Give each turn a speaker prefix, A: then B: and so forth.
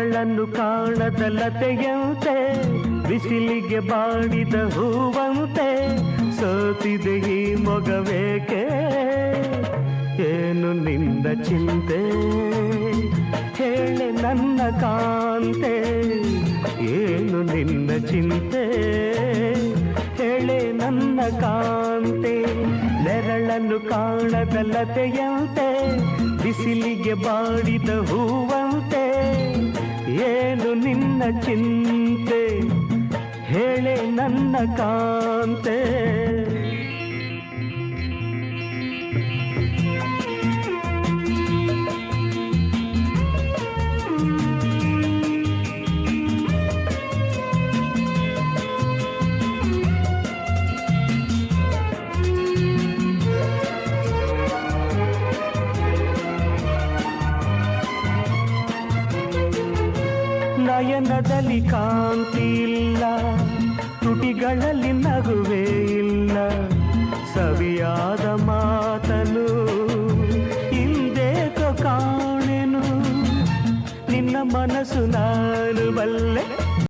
A: ನೆರಳನ್ನು ಕಾಣದ ಲತೆಯಂತೆ ಬಿಸಿಲಿಗೆ ಬಾಡಿದ ಹೂವಂತೆ ಸೋತಿದೆ ಈ ಮೊಗವೇಕೆ ಏನು ನಿಂದ ಚಿಂತೆ ಹೇಳೆ ನನ್ನ ಕಾಂತೆ ಏನು ನಿನ್ನ ಚಿಂತೆ ಹೇಳೆ ನನ್ನ ಕಾಂತೆ ನೆರಳನ್ನು ಕಾಣದ ಲತೆಯಂತೆ ಬಿಸಿಲಿಗೆ ಬಾಡಿದ ಹೂವಂತೆ ಏನು ನಿನ್ನ ಚಿಂತೆ ಹೇಳೆ ನನ್ನ ಕಾಂತೆ ನಯನದಲ್ಲಿ ಕಾಂತಿ ಇಲ್ಲ ತುಟಿಗಳಲ್ಲಿ ನಗುವೇ ಇಲ್ಲ ಸವಿಯಾದ ಮಾತನು ಹಿಂದೇಕೋ ಕಾಣೆನು ನಿನ್ನ ಮನಸ್ಸು ನಾನು ಬಲ್ಲೆ